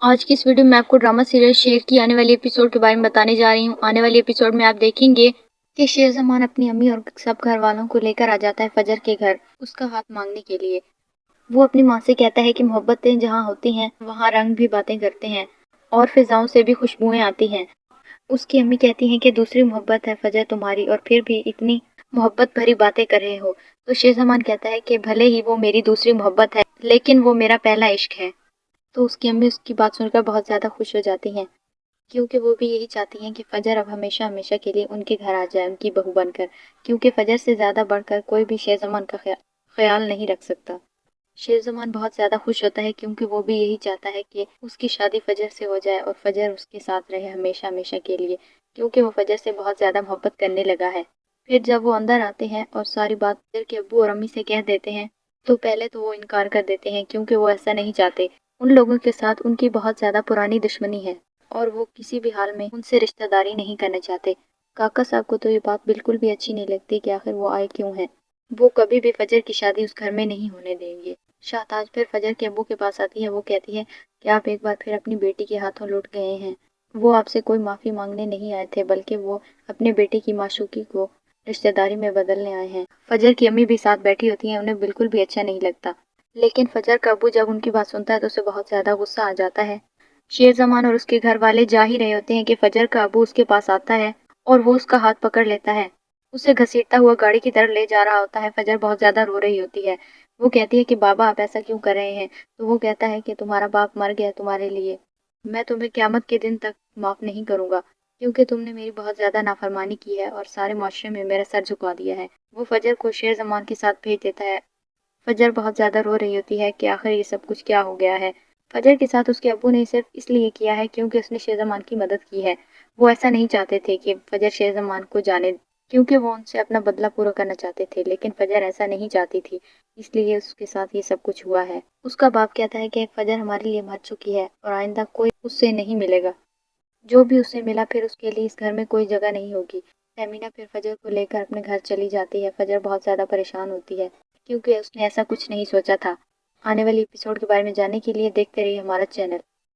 آج کی اس ویڈیو میں آپ کو ڈرامہ سیریل شیر کی آنے والی ایپیسوڈ کے بارے میں بتانے جا رہی ہوں۔ آنے والی ایپیسوڈ میں آپ دیکھیں گے کہ شیر زمان اپنی امی اور سب گھر والوں کو لے کر آ جاتا ہے فجر کے گھر اس کا ہاتھ مانگنے کے لیے۔ وہ اپنی ماں سے کہتا ہے کہ محبتیں جہاں ہوتی ہیں وہاں رنگ بھی باتیں کرتے ہیں اور فضاؤں سے بھی خوشبوئیں آتی ہیں۔ اس کی امی کہتی ہیں کہ دوسری محبت ہے فجر تمہاری، اور پھر بھی اتنی محبت بھری باتیں کر رہے ہو۔ تو شیر زمان کہتا ہے کہ بھلے ہی وہ میری دوسری محبت ہے لیکن وہ میرا پہلا عشق ہے۔ تو اس کی امی اس کی بات سن کر بہت زیادہ خوش ہو جاتی ہیں، کیونکہ وہ بھی یہی چاہتی ہیں کہ فجر اب ہمیشہ ہمیشہ کے لیے ان کے گھر آ جائے ان کی بہو بن کر، کیونکہ فجر سے زیادہ بڑھ کر کوئی بھی شیر زمان کا خیال نہیں رکھ سکتا۔ شیر زمان بہت زیادہ خوش ہوتا ہے کیونکہ وہ بھی یہی چاہتا ہے کہ اس کی شادی فجر سے ہو جائے اور فجر اس کے ساتھ رہے ہمیشہ ہمیشہ کے لیے، کیونکہ وہ فجر سے بہت زیادہ محبت کرنے لگا ہے۔ پھر جب وہ اندر آتے ہیں اور ساری بات فجر کے ابو اور امی سے کہہ دیتے ہیں تو پہلے تو وہ انکار کر دیتے ہیں، کیونکہ وہ ایسا نہیں چاہتے۔ ان لوگوں کے ساتھ ان کی بہت زیادہ پرانی دشمنی ہے اور وہ کسی بھی حال میں ان سے رشتہ داری نہیں کرنا چاہتے۔ کاکا صاحب کو تو یہ بات بالکل بھی اچھی نہیں لگتی کہ آخر وہ آئے کیوں ہیں۔ وہ کبھی بھی فجر کی شادی اس گھر میں نہیں ہونے دیں گے۔ شاہتاج پھر فجر کے ابو کے پاس آتی ہے۔ وہ کہتی ہے کہ آپ ایک بار پھر اپنی بیٹی کے ہاتھوں لٹ گئے ہیں۔ وہ آپ سے کوئی معافی مانگنے نہیں آئے تھے، بلکہ وہ اپنے بیٹے کی معشوقی کو رشتہ داری میں بدلنے آئے ہیں۔ فجر کی امی بھی ساتھ بیٹھی ہوتی ہیں، انہیں بالکل بھی اچھا نہیں لگتا، لیکن فجر کا ابو جب ان کی بات سنتا ہے تو اسے بہت زیادہ غصہ آ جاتا ہے۔ شیر زمان اور اس کے گھر والے جا ہی رہے ہوتے ہیں کہ فجر کا ابو اس کے پاس آتا ہے اور وہ اس کا ہاتھ پکڑ لیتا ہے، اسے گھسیٹتا ہوا گاڑی کی طرف لے جا رہا ہوتا ہے۔ فجر بہت زیادہ رو رہی ہوتی ہے۔ وہ کہتی ہے کہ بابا آپ ایسا کیوں کر رہے ہیں؟ تو وہ کہتا ہے کہ تمہارا باپ مر گیا تمہارے لیے، میں تمہیں قیامت کے دن تک معاف نہیں کروں گا، کیونکہ تم نے میری بہت زیادہ نافرمانی کی ہے اور سارے معاشرے میں میرا سر جھکا دیا ہے۔ وہ فجر کو شیر زمان کے ساتھ بھیج دیتا ہے۔ فجر بہت زیادہ رو رہی ہوتی ہے کہ آخر یہ سب کچھ کیا ہو گیا ہے۔ فجر کے ساتھ اس کے ابو نے صرف اس لیے کیا ہے کیونکہ اس نے شیر زمان کی مدد کی ہے۔ وہ ایسا نہیں چاہتے تھے کہ فجر شیر زمان کو جانے، کیونکہ وہ ان سے اپنا بدلہ پورا کرنا چاہتے تھے، لیکن فجر ایسا نہیں چاہتی تھی، اس لیے اس کے ساتھ یہ سب کچھ ہوا ہے۔ اس کا باپ کہتا ہے کہ فجر ہمارے لیے مر چکی ہے اور آئندہ کوئی اس سے نہیں ملے گا، جو بھی اسے ملا پھر اس کے لیے اس گھر میں کوئی جگہ نہیں ہوگی۔ تہمینہ پھر فجر کو لے کر اپنے گھر چلی جاتی ہے۔ فجر بہت زیادہ پریشان ہوتی ہے کیونکہ اس نے ایسا کچھ نہیں سوچا تھا۔ آنے والی ایپیسوڈ کے بارے میں جاننے کے لیے دیکھتے رہیے ہمارا چینل۔